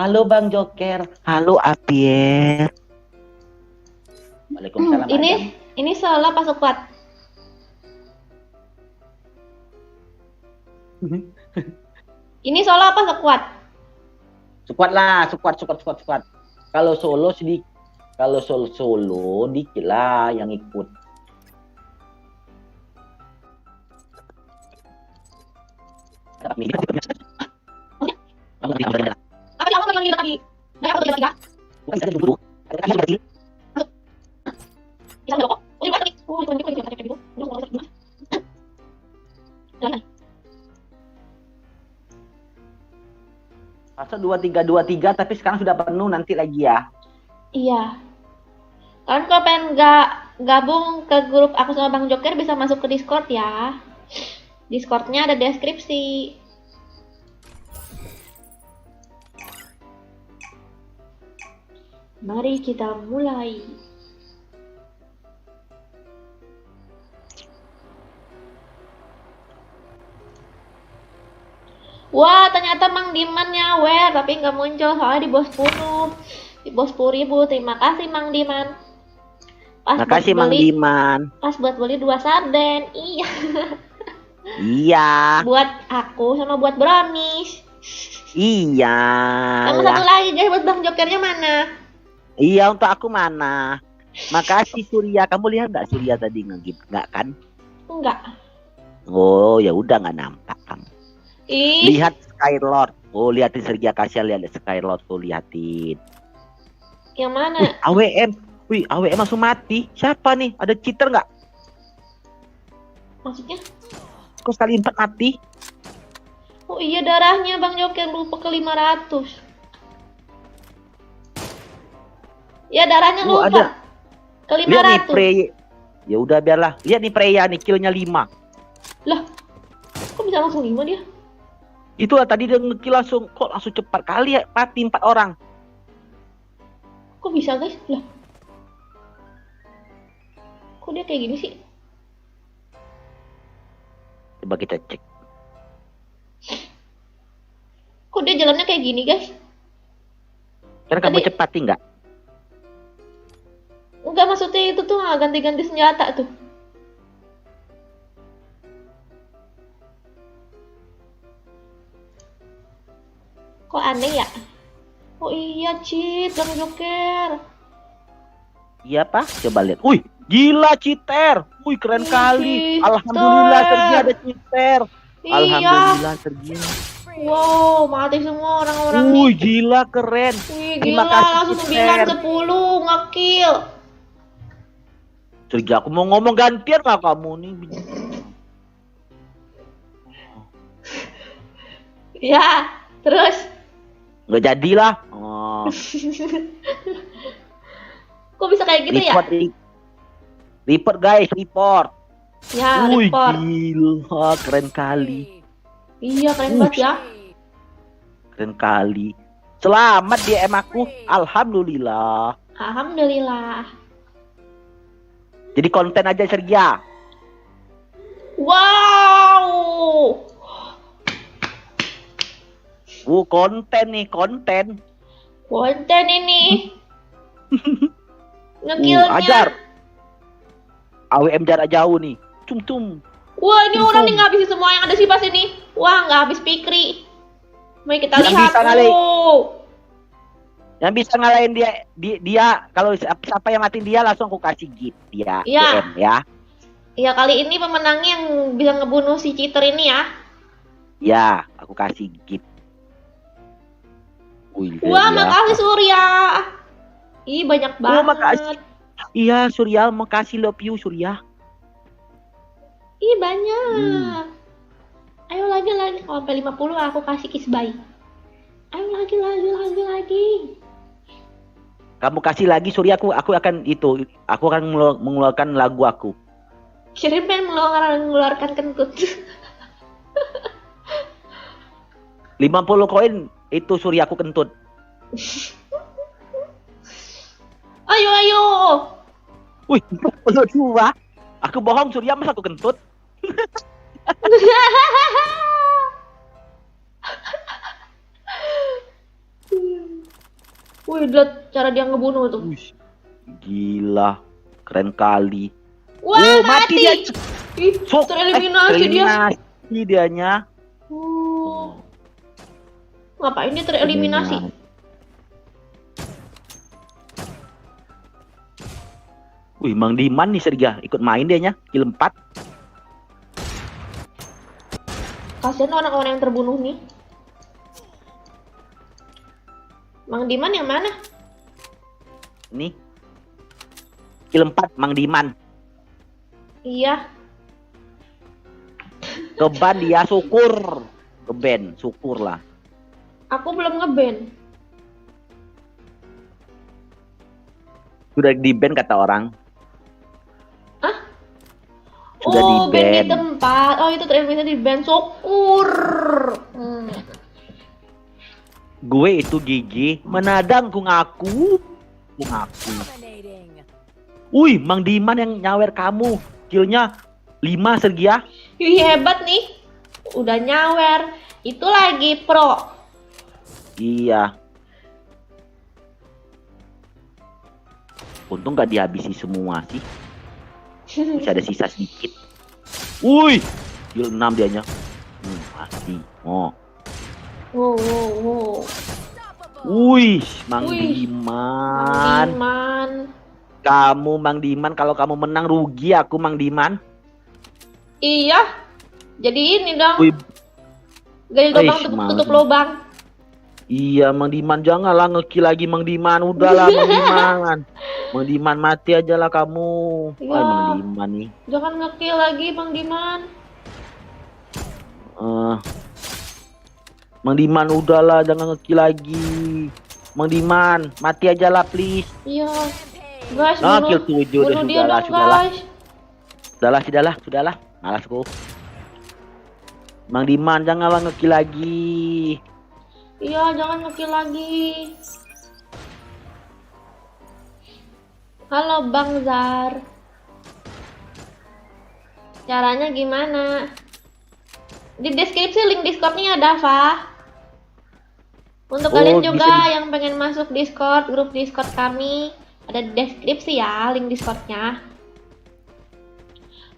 Halo Bang Joker. Halo Apier. Waalaikumsalam. Ini solo apa squad? Ini solo apa squad? Squad lah, squad. Kalau solo sedikit, kalau solo dikit lah yang ikut. Apa yang aku bilang tadi? Nah, aku tiga. Bisa kok. Oh, ini tadi. Oh, itu gitu. Masa 2323 tapi sekarang sudah penuh nanti lagi ya. Iya. Kalian kalau pengen gabung ke grup aku sama Bang Joker bisa masuk ke Discord ya. Discordnya ada deskripsi. Mari kita mulai. Wah, ternyata Mang Diman nyawer, tapi nggak muncul soalnya di bawah 10. Di bawah 10.000. Terima kasih Mang Diman. Makasih Mang Diman. Pas buat beli 2 sarden. Iya. Iya. Buat aku sama buat brownies. Iya. Sama satu lagi guys, buat Bang Jokernya mana? Iya, untuk aku mana? Makasih Surya. Kamu lihat nggak Surya tadi ngegip? Nggak kan? Enggak. Oh, ya udah nggak nampak kamu. Ih. Lihat Skylord. Oh, lihatin Sergia Kasya, lihat Skylord tuh, lihatin. Yang mana? AWM. Wih, AWM langsung mati. Siapa nih? Ada cheater nggak? Maksudnya? Kok sekali 4 mati? Oh iya, darahnya Bang Joker lupa ke 500. Ya, darahnya Oh, lupa. ada. Ke Lihat nih 500. Prey. Ya udah biarlah. Lihat nih Freya nih, killnya 5. Lah, kok bisa langsung 5 dia? Itulah tadi dia ngekill langsung. Kok langsung cepat kali ya? Mati 4 orang. Kok bisa guys? Lah, kok dia kayak gini sih? Coba kita cek. Kok dia jalannya kayak gini guys? Karena kamu Tadi- cepati nggak? Enggak, maksudnya itu tuh nggak ganti-ganti senjata tuh. Kok aneh ya? Oh iya, cheat Bang Joker. Iya Pak, coba lihat. Wih, gila cheater. Wih, keren Ih, kali. cheater. Alhamdulillah Sergia ada cheater. Iya. Alhamdulillah Sergia. Wow, mati semua orang-orang nih. Wih, gila keren. Wih, Terima gila, kasih, langsung cheater. 9-10 nge-kill. Sergia, aku mau ngomong gantian lah kamu nih. Ya, terus. Nggak jadilah. Oh, Kok bisa kayak gitu ya? report guys, report. Ya, Wih, report. gila, keren kali. Iya, keren banget ya. Keren kali. Selamat DM aku. Alhamdulillah. Alhamdulillah. Jadi konten aja Sergia. Wow. Konten nih, konten. Konten ini. Ngekillnya. Ajar. AWM jarak jauh nih. Cum. Wah, ini Cum. orang nih ngabisin semua yang ada sih pas ini. Wah, nggak habis Pikri. Mari kita Yang lihat. bisa ngalahin. Wow. Yang bisa ngalahin dia kalau siapa yang matiin dia langsung aku kasih gift dia. Iya. DM ya. Ya, kali ini pemenangnya yang bisa ngebunuh si cheater ini ya. Ya, aku kasih gift. Wih, Wah, ya. makasih Surya. Ih, banyak banget. makasih. Iya, Surya, makasih, love you Surya. Ih, banyak. Ayo lagi. Kalau sampai 50 aku kasih kiss bye. Ayo lagi. Kamu kasih lagi Surya, aku akan mengeluarkan lagu aku. Kirim pengen mengeluarkan kentut. 50 koin itu Surya aku kentut. Ayo. Wih, 52. Aku bohong Surya, masa aku kentut? Wih, lihat cara dia ngebunuh tuh. Wih, gila, keren kali. Wah, mati dia. Ih, tereliminasi dia. Tereliminasi dianya. Ngapain dia tereliminasi? Wih, Mang Diman nih Serga ikut main dianya, kill 4. Kasian orang-orang yang terbunuh nih. Mang Diman yang mana? Nih. Kill 4 Mang Diman. Iya. Keban dia syukur. Keben, syukur lah. Aku belum nge-ban. Sudah di-ban kata orang. Hah? Sudah ban di di-ban. tempat. Oh, itu tereliminasi di ban. Syukur. Gue itu gigi menadang ku ngaku. Wih, Mang Diman yang nyawer kamu. Killnya 5 Sergia. Wih, hebat nih. Udah nyawer. Itu lagi pro. Iya. Untung gak dihabisi semua sih. Masih ada sisa sedikit. Wih, kill 6 dianya. Mati. Oh. Wow. Wih, Mang Wih, Diman. Kamu Mang Diman, kalau kamu menang rugi aku Mang Diman. Iya. Jadi ini dong. Wih. Gali lubang tutup lubang. Iya, Mang Diman, janganlah ngekill lagi Mang Diman. Udahlah Mang Diman. Mang Diman mati aja lah kamu. Ya. Wah, Mang Diman nih. Jangan ngekill lagi Mang Diman. Mang Diman udahlah, jangan ngekill lagi. Mang Diman, mati aja lah please. Iya. Guys, kill 7 bunuh dia dong, guys. Sudahlah. Malasku. Mang Diman, janganlah ngekill lagi. Iya, jangan ngekill lagi. Halo Bang Zar. Caranya gimana? Di deskripsi link Discordnya ada, Fah. Untuk kalian juga yang pengen masuk Discord, grup Discord kami, ada di deskripsi ya link Discordnya.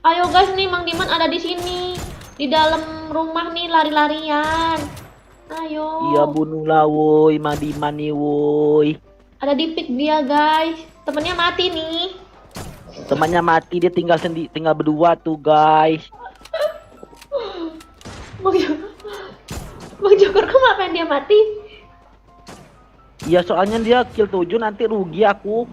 Ayo guys, nih Mang Diman ada di sini, di dalam rumah nih lari-larian. Ayo. Iya, bunuhlah woi Mang Diman nih woi. Ada di pick dia guys. Temennya mati nih. Temannya mati, dia tinggal berdua tuh guys. Bang Joker kok ngapain dia mati? Iya, soalnya dia kill 7 nanti rugi aku.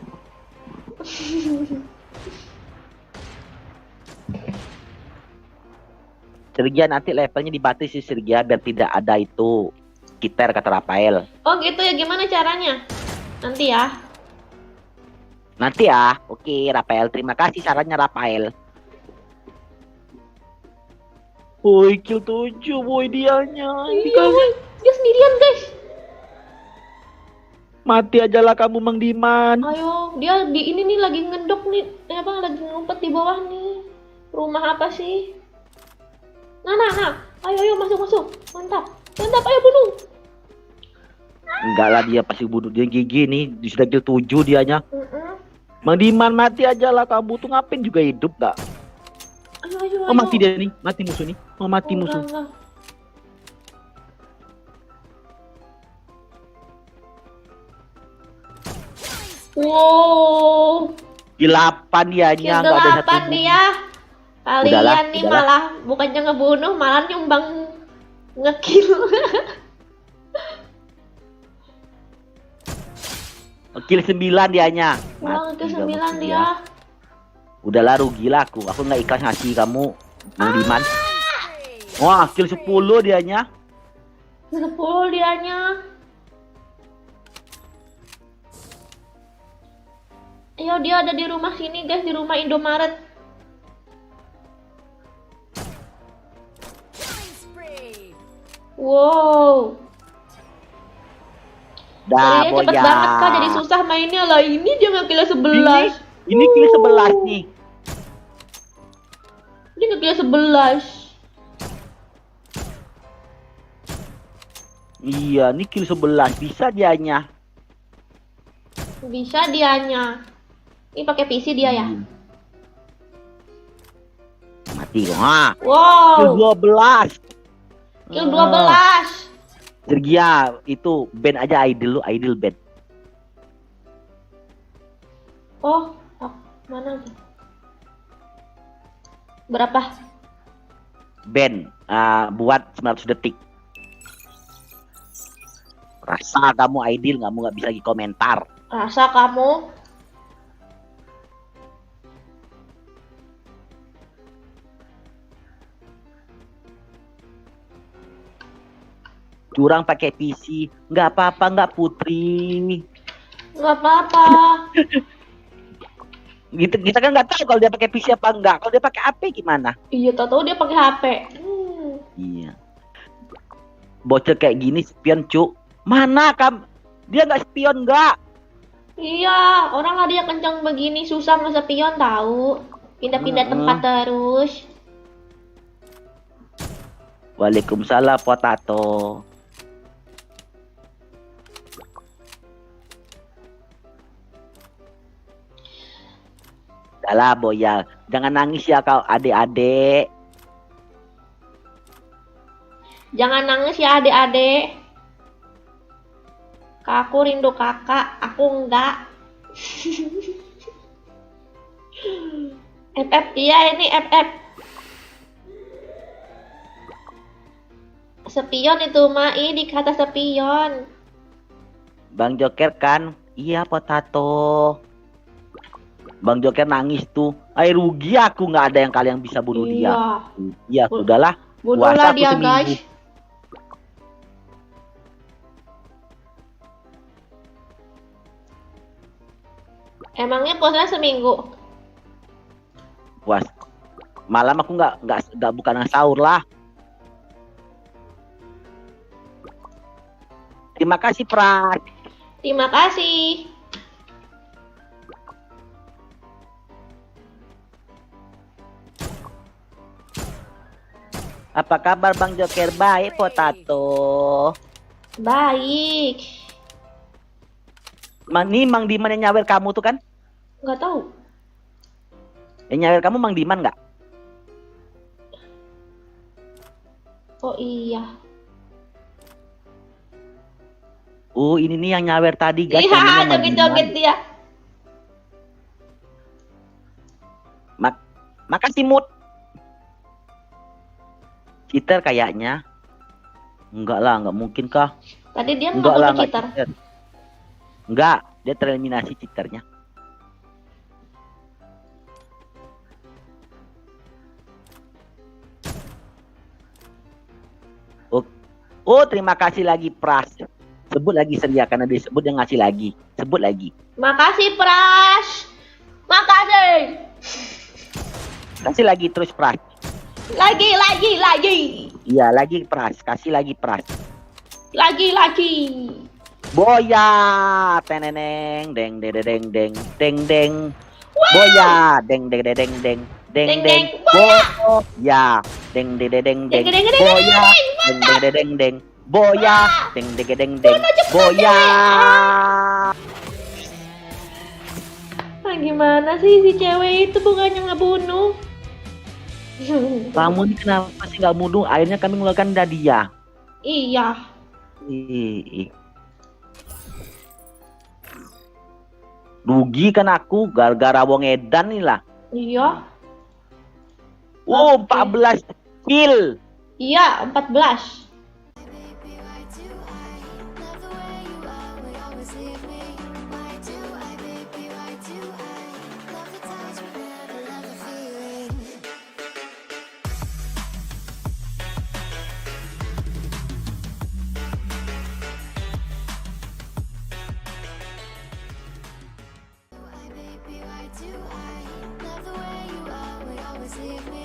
Sergia nanti levelnya dibatasi Sergia biar tidak ada itu kiter kata Rafael. Oh gitu ya, gimana caranya? Nanti ya. Nanti ya. Oke Rafael, terima kasih sarannya Rafael. Woi, kill 7 woi dianya. Iya woi, dia sendirian guys. Mati aja lah kamu Mang Diman. Ayo, dia di ini nih lagi ngedok nih, lagi ngumpet di bawah nih. Rumah apa sih? Nah. Ayo masuk. Mantap, ayo bunuh. Enggak lah, dia pasti bunuh, dia gigi nih, sudah kill 7 dianya. Mang Diman mati aja lah kamu tuh, ngapain juga hidup gak? Ayo. Oh mati dia nih, mati musuh nih. Oh mati musuh. Enggak. Wow. Kill 8 dianya, enggak ada satu. Dia. Kalian nih malah bukannya ngebunuh, malah nyumbang ngekill. Kill 9 dianya. Wah, kill 9 dia. Udahlah, rugi lah aku nggak ikhlas ngasih kamu Mang Diman. Wah, kill 10 dianya. 10 dianya. Ayo, dia ada di rumah sini guys, di rumah Indomaret. Wow. Dah, cepet banget Kak, jadi susah mainnya lah. Ini dia nge-kill 11. Ini kill 11 nih. Dia nge-kill 11. Iya, ini kill 11 bisa dianya. Bisa dianya. Ini pakai PC dia ya? Mati kok. Ah, Wow. kill 12. Kill 12. Sergia itu ban aja idle lu, idle ban. Oh, mana? Berapa? Ban buat 900 detik. Rasa kamu idle, kamu nggak bisa lagi komentar. Rasa kamu? Curang pakai PC, nggak apa-apa nggak Putri. Nggak apa-apa. Kita kan nggak tahu kalau dia pakai PC apa enggak. Kalau dia pakai HP gimana? Iya, tahu dia pakai HP. Iya. Bocil kayak gini spion cuk. Mana dia nggak spion nggak? Iya, orang lah dia kencang begini susah nge-spion tahu. Pindah-pindah tempat terus. Waalaikumsalam potato. Dahlah Boya, jangan nangis ya kau adik-adik. Jangan nangis ya adik-adik. Aku rindu kakak, aku enggak. FF, iya ini FF. Spion itu Mai dikata spion. Bang Joker kan? Iya potato. Bang Joker nangis tuh. Rugi aku nggak ada yang kalian bisa bunuh dia. Iya sudahlah. Bunuhlah dia guys. Emangnya puasanya seminggu? Puas. Malam aku nggak bukan sahur lah. Terima kasih Pras. Terima kasih. Apa kabar Bang Joker? Baik potato. Baik. Mang Diman yang nyawer kamu tuh kan? Nggak tahu. Yang nyawer kamu Mang Diman nggak? Oh iya. Ini nih yang nyawer tadi guys. Iya, joget-joget dia. Makasih Mut. Cheater kayaknya. Enggak lah, enggak mungkin kah? Tadi dia Enggak lah, mengaku enggak cheater. Enggak, dia tereliminasi cheaternya. Oh, terima kasih lagi Pras. Sebut lagi Seria karena dia sebut yang ngasih lagi. Sebut lagi. Makasih Pras. Makasih. Kasih lagi terus Pras. Lagi. Iya, lagi Pras. Kasih lagi Pras. Lagi. Boya, teneneng, deng deng deng deng deng. Boya, deng deng deng deng deng deng. Boya, deng deng deng deng. Boya, deng deng deng deng. Boya, deng deng deng deng. Boya. Nah, gimana sih si cewek itu bukannya ngebunuh? Kamu ini kenapa sih nggak bunuh? Akhirnya kami mengeluarkan dia. Iya. Rugi kan aku gara-gara wong edan nih lah. Iya. Wow, 14 kill. Iya, 14. Love the way you are, we always leave me.